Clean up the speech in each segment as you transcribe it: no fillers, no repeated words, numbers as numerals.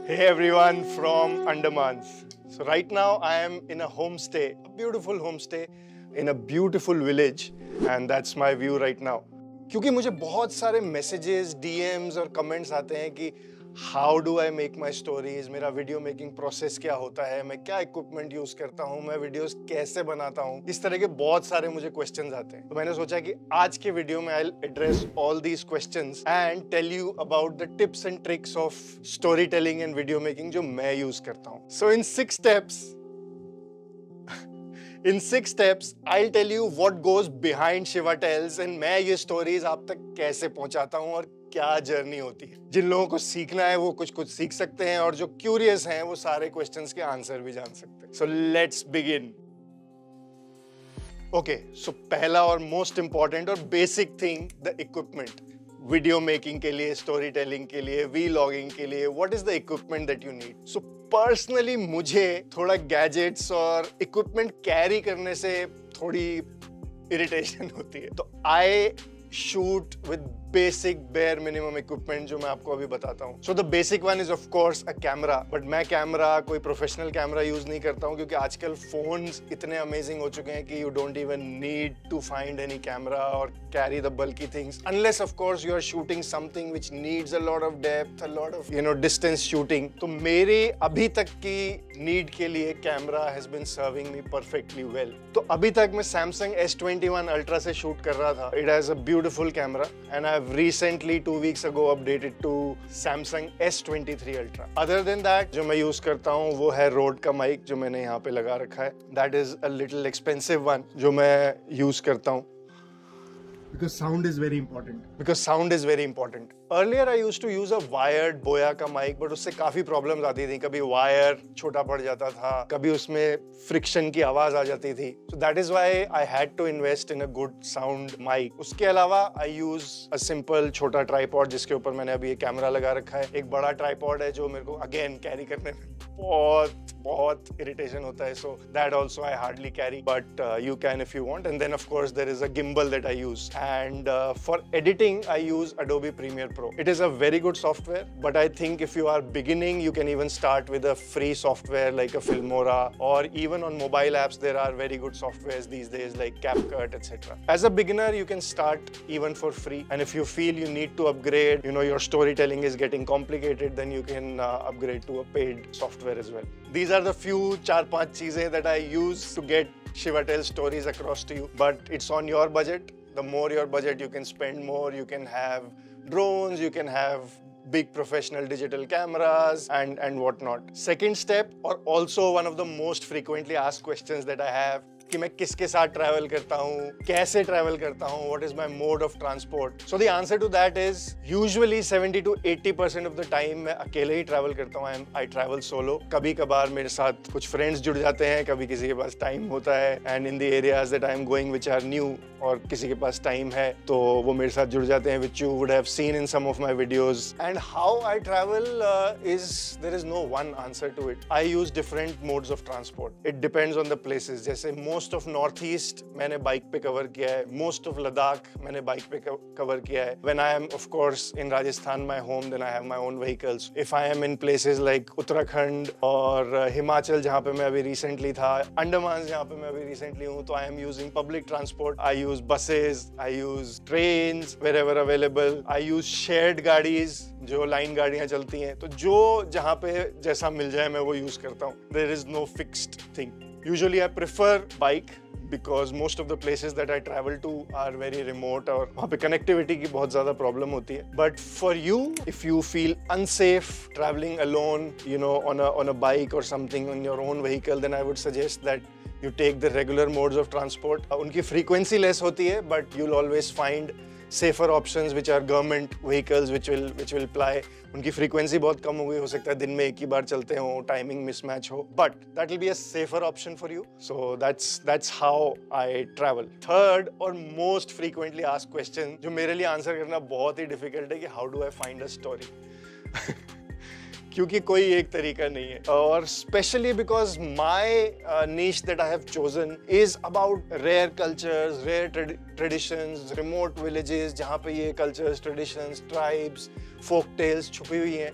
Hey everyone from Andamans. So right now I am in a homestay, a beautiful homestay in a beautiful village, and that's my view right now. क्योंकि मुझे बहुत सारे messages, DMs और comments आते हैं कि how do I make my stories, मेरा video making process क्या होता है, मैं क्या equipment use करता हूँ, मैं videos कैसे बनाता हूँ, इस तरह के बहुत सारे मुझे questions आते हैं। तो मैंने सोचा कि आज के वीडियो में I'll address all these questions and tell you about the tips and tricks of storytelling and video making जो मैं use करता हूँ। So in 6 steps, I'll tell you what goes behind Shiva Tells and मैं ये stories आप तक कैसे पहुंचाता हूँ और क्या जर्नी होती है। जिन लोगों को सीखना है वो कुछ सीख सकते हैं और जो क्यूरियस हैं वो सारे क्वेश्चंस के आंसर भी जान सकते हैं। So let's begin. Okay, so पहला और मोस्ट इंपॉर्टेंट और basic thing the equipment. Video making के लिए, स्टोरी टेलिंग के लिए, वीलॉगिंग के लिए, what is the equipment that you need? So personally मुझे थोड़ा गैजेट्स और इक्विपमेंट कैरी करने से थोड़ी इरिटेशन होती है। तो I shoot with basic bare minimum equipment जो मैं आपको अभी बताता हूँ। So the basic one is of course a camera, but मैं कैमरा कोई प्रोफेशनल कैमरा यूज नहीं करता हूँ क्योंकि आजकल फोन्स इतने अमेजिंग हो चुके हैं कि you don't even need to find any camera or carry the bulky things unless of course you are shooting something which needs a lot of depth, a lot of distance shooting. तो मेरे अभी तक की need के लिए camera has been serving me perfectly well. तो अभी तक मैं Samsung S21 Ultra से शूट कर रहा था। It has a beautiful camera and I recently 2 weeks ago updated to Samsung S23 Ultra. Other than that, जो मैं यूज करता हूँ वो है Rode का माइक जो मैंने यहाँ पे लगा रखा है। That is a little expensive one जो मैं यूज करता हूँ। Because sound is very important. Earlier I used to use a wired Boya का mic, but उससे काफी problems आती थी। कभी wire छोटा पड़ जाता था, कभी उसमें friction की आवाज आ जाती थी। So that is why I had to invest in a good sound mic. उसके अलावा I use a simple छोटा tripod जिसके ऊपर मैंने अभी ये कैमरा लगा रखा है। एक बड़ा tripod है जो मेरे को again carry करने में बहुत irritation होता है। So that also I hardly carry, but you can if you want. And then of course there is a gimbal that I use. And for editing I use Adobe Premiere Pro. It is a very good software, but I think if you are beginning you can even start with a free software like a Filmora, or even on mobile apps there are very good softwares these days like CapCut, etc. As a beginner you can start even for free, and if you feel you need to upgrade, your storytelling is getting complicated, then you can upgrade to a paid software as well. These are the few 4-5 चीजें that I use to get Shiva Tells stories across to you, but it's on your budget. The more your budget, you can spend more. You can have drones, you can have big professional digital cameras and whatnot. Second step, or also one of the most frequently asked questions that I have, कि मैं किसके साथ travel करता हूँ, कैसे travel करता हूँ, what is my mode of transport. So the answer to that is usually 70 to 80% of the time मैं अकेले ही ट्रैवल करता हूँ. I travel solo. कभी कभार मेरे साथ कुछ फ्रेंड्स जुड़ जाते हैं, कभी किसी के पास टाइम होता है, and in the areas that I am going which are new, और किसी के पास टाइम है तो वो मेरे साथ जुड़ जाते हैं, which you would have seen in some of my videos. And how I travel is there is no one answer to it. I use different modes of transport. It depends on the places. जैसे most of Northeast मैंने bike पे cover किया है, most of Ladakh मैंने bike पे cover किया है. When I am of course in Rajasthan, my home, then I have my own vehicles. If I am in places like Uttarakhand और हिमाचल जहाँ पे मैं अभी recently था, अंडमान जहाँ पे मैं अभी recently हूँ, तो I am using public transport. I use buses, I use trains wherever available. I use shared गाड़ीज जो लाइन गाड़ियाँ चलती हैं, तो जो जहाँ पे जैसा मिल जाए मैं वो यूज करता हूँ. There is no fixed thing. Usually I prefer bike because most of the places that I travel to are very remote और वहाँ पे connectivity की बहुत ज़्यादा problem होती है. But for you, if you feel unsafe traveling alone, on a bike or something on your own vehicle, then I would suggest that you take the regular modes of transport. उनकी frequency less होती है, but you'll always find safer options which are government vehicles which will ply. उनकी frequency बहुत कम हो गई, हो सकता है दिन में एक ही बार चलते हो, timing mismatch हो, but that will be a safer option for you. So that's how I travel. Third or most frequently asked question जो मेरे लिए answer करना बहुत ही difficult है कि how do I find a story? क्योंकि कोई एक तरीका नहीं है, और specially because my niche that I have chosen is about rare cultures, rare traditions, remote villages जहाँ पे ये cultures, traditions, tribes, folk tales छुपी हुई हैं.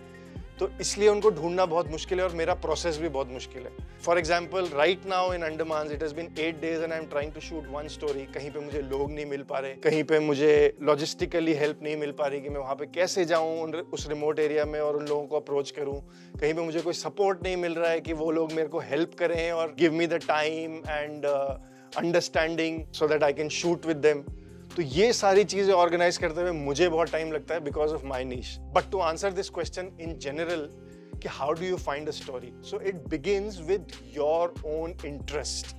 तो इसलिए उनको ढूंढना बहुत मुश्किल है और मेरा प्रोसेस भी बहुत मुश्किल है। For example right now in Andaman it has been 8 days and I am trying to shoot one story. कहीं पे मुझे लोग नहीं मिल पा रहे, कहीं पे मुझे लॉजिस्टिकली हेल्प नहीं मिल पा रही कि मैं वहां पे कैसे जाऊं उस रिमोट एरिया में और उन लोगों को अप्रोच करूं। कहीं पे मुझे कोई सपोर्ट नहीं मिल रहा है कि वो लोग मेरे को हेल्प करें और give me the time and understanding so that I can shoot with them. तो ये सारी चीजें ऑर्गेनाइज करते हुए मुझे बहुत टाइम लगता है because of my niche. But to answer this question in general कि how do you find a story, so it begins with your own interest.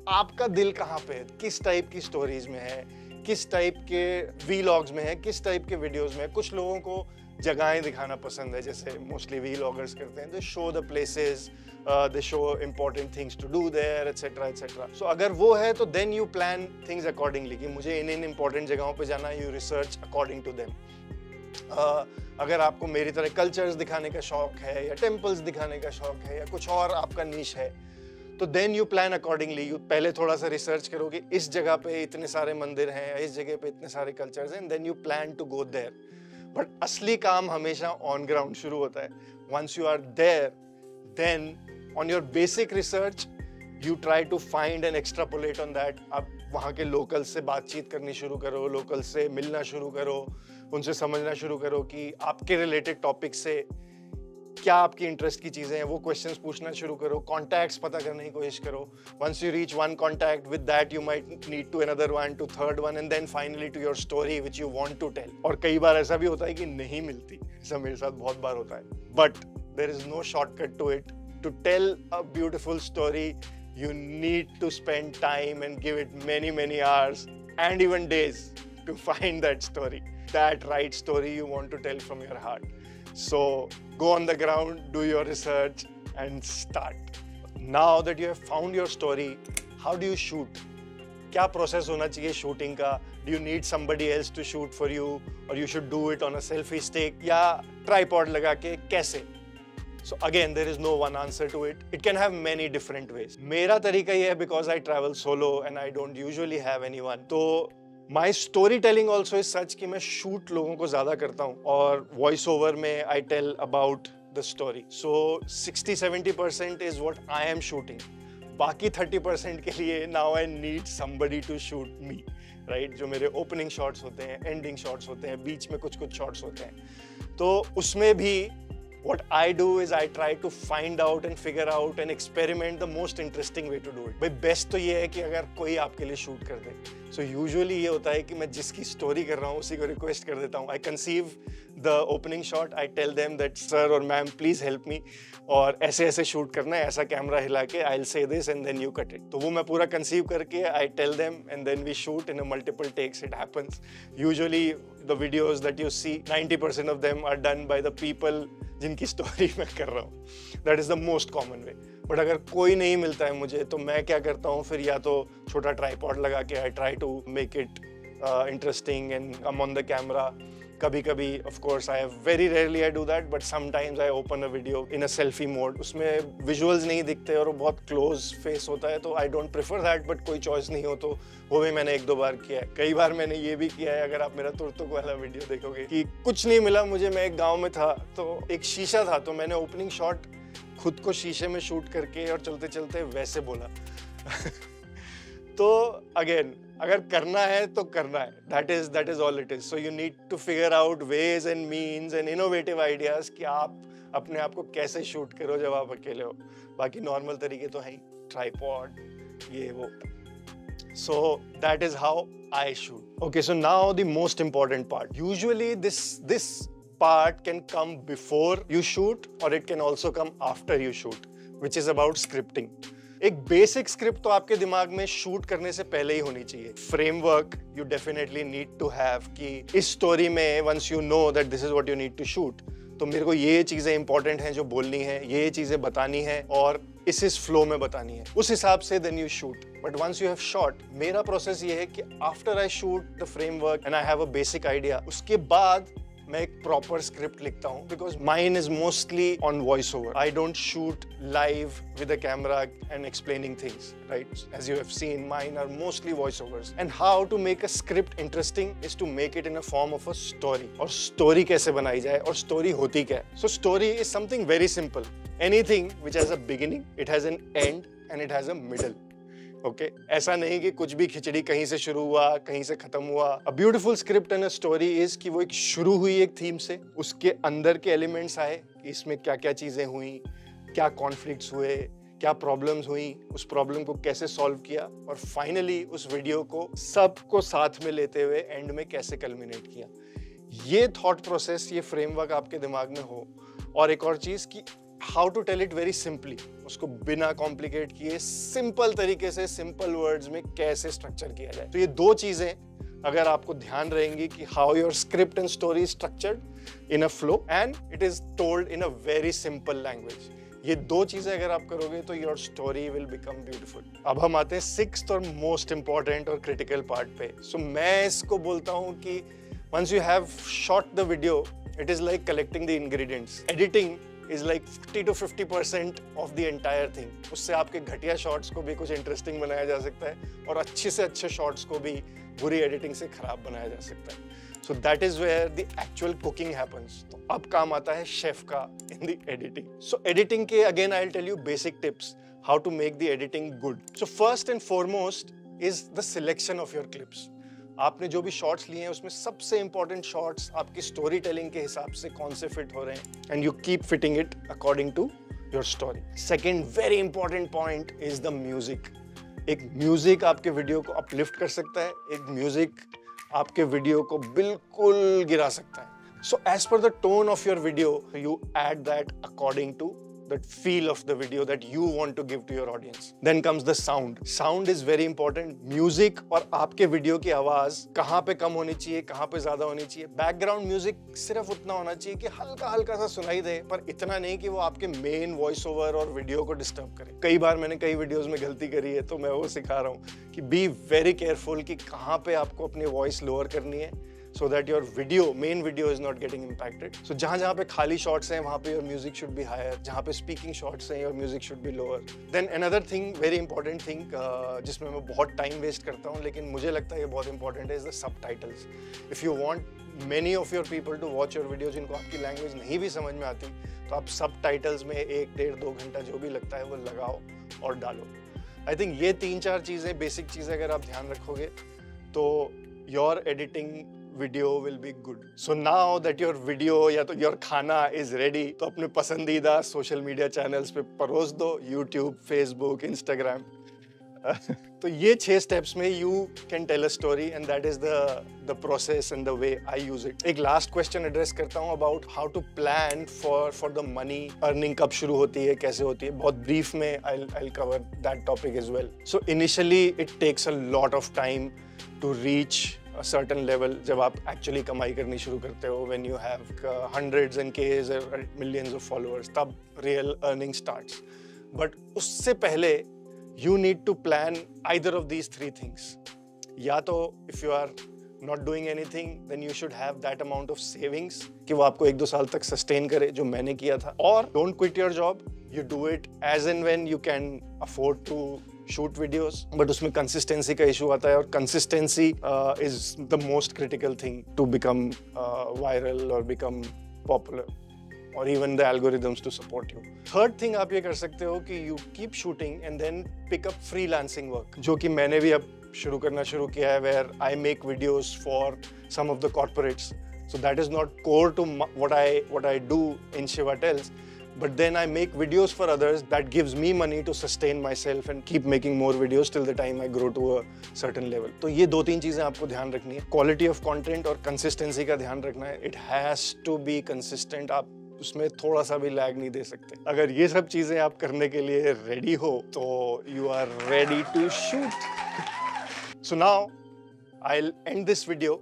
आपका दिल कहाँ पे है, किस टाइप की स्टोरीज में है, किस टाइप के वीलॉग्स में है, किस टाइप के वीडियोस में है। कुछ लोगों को जगहें दिखाना पसंद है, जैसे मोस्टली वीलॉगर्स करते हैं, दे show the places, they show important things to do there, etc etc. So अगर वो है तो then you plan things accordingly कि मुझे इन important जगहों पे जाना है, you research according to them. अगर आपको मेरी तरह कल्चर्स दिखाने का शौक है या टेम्पल्स दिखाने का शौक है या कुछ और आपका नीश है, तो then you plan accordingly. You पहले थोड़ा सा रिसर्च करो कि इस जगह पे इतने सारे मंदिर हैं, इस जगह पे इतने सारे कल्चर्स हैं, then you plan to go there. But असली काम हमेशा ऑन ग्राउंड शुरू होता है। Once you are there, then on your basic research you try to find and extrapolate on that. आप वहाँ के लोकल से बातचीत करनी शुरू करो, लोकल से मिलना शुरू करो, उनसे समझना शुरू करो कि आपके रिलेटेड टॉपिक से क्या आपकी इंटरेस्ट की चीज़ें हैं, वो क्वेश्चंस पूछना शुरू करो, कॉन्टैक्ट्स पता करने की कोशिश करो। Once you reach one contact, with that you might need to another one, to third one, and then finally to your story which you want to tell. और कई बार ऐसा भी होता है कि नहीं मिलती, ऐसा मेरे साथ बहुत बार होता है। But there is no shortcut to it. To tell a beautiful story, you need to spend time and give it many hours and even days to find that story, that right story you want to tell from your heart. So go on the ground, do your research and start. Now that you have found your story, how do you shoot? क्या process होना चाहिए shooting का? Do you need somebody else to shoot for you, or you should do it on a selfie stick या tripod लगा के? कैसे? So again, there is no one answer to it. It can have many different ways. मेरा तरीका ये है because I travel solo and I don't usually have anyone. तो my storytelling also is such कि मैं shoot लोगों को ज़्यादा करता हूँ और voice over में I tell about the story. So 60-70% is what I am shooting. बाकी 30% के लिए now I need somebody to shoot me, right? जो मेरे opening shots होते हैं, ending shots होते हैं, बीच में कुछ shots होते हैं। तो उसमें भी what I do is I try to find out and figure out and experiment the most interesting way to do it. भाई बेस्ट तो ये है कि अगर कोई आपके लिए शूट कर दे। So usually ये होता है कि मैं जिसकी स्टोरी कर रहा हूँ उसी को रिक्वेस्ट कर देता हूँ। I conceive the opening shot, I tell them that sir or ma'am please help me और ऐसे ऐसे शूट करना है, ऐसा कैमरा हिला के I'll say this and then you cut it. तो वो मैं पूरा conceive करके I tell them and then we shoot in a multiple takes. It happens. Usually the videos that you see, 90% of them are done by the people जिनकी story मैं कर रहा हूँ। That is the most common way. But अगर कोई नहीं मिलता है मुझे तो मैं क्या करता हूँ, फिर या तो छोटा ट्राइपॉड लगा के I try to make it interesting and come on the camera. कभी कभी of course I have very rarely I do that, but sometimes I open a video in a selfie mode. उसमें visuals नहीं दिखते और वो बहुत close face होता है, तो I don't prefer that, but कोई चॉइस नहीं हो तो वो भी मैंने 1-2 बार किया है। कई बार मैंने ये भी किया है, अगर आप मेरा तुर्तुक वाला वीडियो देखोगे, कि कुछ नहीं मिला मुझे, मैं एक गाँव में था तो एक शीशा था, तो मैंने ओपनिंग शॉट खुद को शीशे में शूट करके और चलते चलते वैसे बोला। तो अगेन अगर करना है तो करना है, that is all it is. So you need to figure out ways and means and innovative ideas कि आप अपने आप को कैसे शूट करो जब आप अकेले हो। बाकी नॉर्मल तरीके तो हैं, ट्राइपॉड ये वो। So that is how I shoot. Okay, so now the most important part. Usually this part can come before you shoot or it can also come after you shoot, which is about scripting. एक basic script तो आपके दिमाग में shoot करने से पहले ही होनी चाहिए। Framework you definitely need to have कि इस स्टोरी में once you know that this is what you need to shoot, तो मेरे को ये चीजें इंपॉर्टेंट हैं जो बोलनी है, ये चीजें बतानी है और इस फ्लो में बतानी है, उस हिसाब से then you shoot. But once you have shot, मेरा प्रोसेस ये है कि after I shoot the framework and I have a basic idea, उसके बाद मैं एक प्रॉपर स्क्रिप्ट लिखता हूँ because mine is mostly on voice over. I don't shoot live with a camera and explaining things, right? As you have seen, mine are mostly voice overs. And how to make a script interesting is to make it in a form of a story. और story कैसे बनाई जाए और story होती क्या है? So story is something very simple. Anything which has a beginning, it has an end and it has a middle. Okay? ऐसा नहीं कि कुछ भी खिचड़ी कहीं से शुरू हुआ कहीं से खत्म हुआ. A beautiful script and a story is कि वो एक शुरू हुई एक थीम से, उसके अंदर के एलिमेंट्स आए कि इसमें क्या क्या चीजें हुई, क्या कॉन्फ्लिक्ट्स हुए, क्या प्रॉब्लम्स हुई, उस प्रॉब्लम को कैसे सॉल्व किया और फाइनली उस वीडियो को सबको साथ में लेते हुए एंड में कैसे कल्मिनेट किया. ये थॉट प्रोसेस, ये फ्रेमवर्क आपके दिमाग में हो. और एक और चीज कि how to tell it very simply, उसको बिना कॉम्प्लिकेट किए सिंपल तरीके से सिंपल वर्ड्स में कैसे स्ट्रक्चर किया जाए. तो ये दो चीजें अगर आपको ध्यान रहेंगी कि how your script and story structured in a flow and it is told in a very simple language. ये दो चीजें अगर आप करोगे तो your story will become beautiful. अब हम आते हैं सिक्स्थ और मोस्ट इंपॉर्टेंट और क्रिटिकल पार्ट पे. सो मैं इसको बोलता हूँ कि once you have shot the video, it is like collecting the ingredients. Editing is like 50 to 50% of the entire thing. उससे आपके घटिया शॉट्स को भी कुछ इंटरेस्टिंग बनाया जा सकता है और अच्छे से अच्छे शॉट्स को भी बुरी एडिटिंग से खराब बनाया जा सकता है. So that is where the actual cooking happens. तो अब काम आता है शेफ का in the editing. So editing के again I'll tell you basic tips how to make the editing good. So first and foremost is the selection of your clips. आपने जो भी शॉट्स लिए हैं उसमें सबसे इंपॉर्टेंट शॉट्स आपकी स्टोरी टेलिंग के हिसाब से कौन से फिट हो रहे हैं and you keep fitting it according to your story. Second very important point is the music. एक म्यूजिक आपके वीडियो को अपलिफ्ट कर सकता है, एक म्यूजिक आपके वीडियो को बिल्कुल गिरा सकता है. So as per the tone of your video you add that according to that feel of the video that you want to give to your audience. Then comes the sound. Sound is very important. Music और आपके video की आवाज कहाँ पे कम होनी चाहिए, कहाँ पे ज्यादा होनी चाहिए. बैकग्राउंड म्यूजिक सिर्फ उतना होना चाहिए कि हल्का हल्का सा सुनाई दे, पर इतना नहीं कि वो आपके मेन वॉइस ओवर और वीडियो को डिस्टर्ब करे. कई बार मैंने कई वीडियोस में गलती करी है तो मैं वो सिखा रहा हूँ कि बी वेरी केयरफुल कि कहाँ पे आपको अपनी वॉइस लोअर करनी है so that your main video is not getting impacted. So जहाँ पे खाली shots हैं वहाँ पे your music should be higher. जहाँ पे speaking shots हैं your music should be lower. Then another thing, very important thing जिसमें मैं बहुत time waste करता हूँ लेकिन मुझे लगता है ये बहुत important है, is the subtitles. If you want many of your people to watch your videos जिनको आपकी language नहीं भी समझ में आती तो आप subtitles में 1, 1.5, 2 घंटा जो भी लगता है वो लगाओ और डालो. I think ये 3-4 चीज़ें, basic चीज़ें अगर आप ध्यान रखोगे तो your editing video will be good. So now that your video या तो your खाना is ready, तो अपने पसंदीदा सोशल मीडिया चैनल्स पे परोस दो, YouTube, Facebook, Instagram. तो ये 6 steps में you can tell a story and that is the process and the way I use it. एक last question address करता हूँ about how to plan for the money earning कब शुरू होती है, कैसे होती है. बहुत brief में I'll cover that topic as well. So initially it takes a lot of time to reach a certain level. जब आप actually कमाई करनी शुरू करते हो, when you have hundreds and Ks or millions of followers, तब real earning starts. But उससे पहले you need to plan either of these 3 things. या तो if you are not doing anything, then you should have that amount of savings कि वो आपको 1-2 साल तक sustain करे, जो मैंने किया था. और don't quit your job. You do it as and when you can afford to shoot videos, but उसमें consistency का issue आता है और consistency is the most critical thing to become viral or become popular or even the algorithms to support you. Third thing आप ये कर सकते हो कि you keep shooting and then pick up freelancing work, जो कि मैंने भी अब शुरू करना शुरू किया है, where I make videos for some of the corporates. So that is not core to what I do in Shiva Tells. But then I make videos for others that gives me money to sustain myself and keep making more videos till the time I grow to a certain level. तो ये 2-3 चीजें आपको ध्यान रखनी है. Quality of content और consistency का ध्यान रखना है. It has to be consistent. आप उसमें थोड़ा सा भी लैग नहीं दे सकते. अगर ये सब चीजें आप करने के लिए रेडी हो तो you are ready to shoot. So now I'll end this video,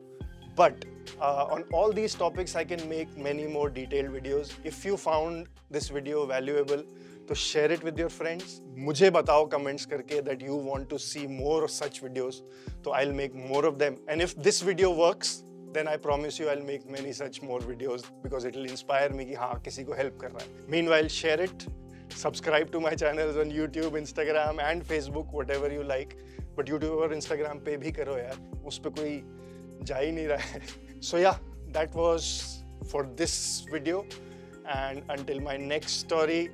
but on all these topics I can make many more detailed videos. If you found this video valuable, तो share it with your friends. मुझे बताओ comments करके that you want to see more of such videos, तो I'll make more of them. And if this video works, then I promise you I'll make many such more videos because it will inspire me कि हाँ किसी को help कर रहा है. Meanwhile, share it, subscribe to my channels on YouTube, Instagram and Facebook, whatever you like. But YouTube और Instagram पे भी करो यार, उस पे कोई जा ही नहीं रहा है. So yeah, that was for this video, and until my next story,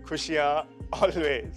खुशियाँ always.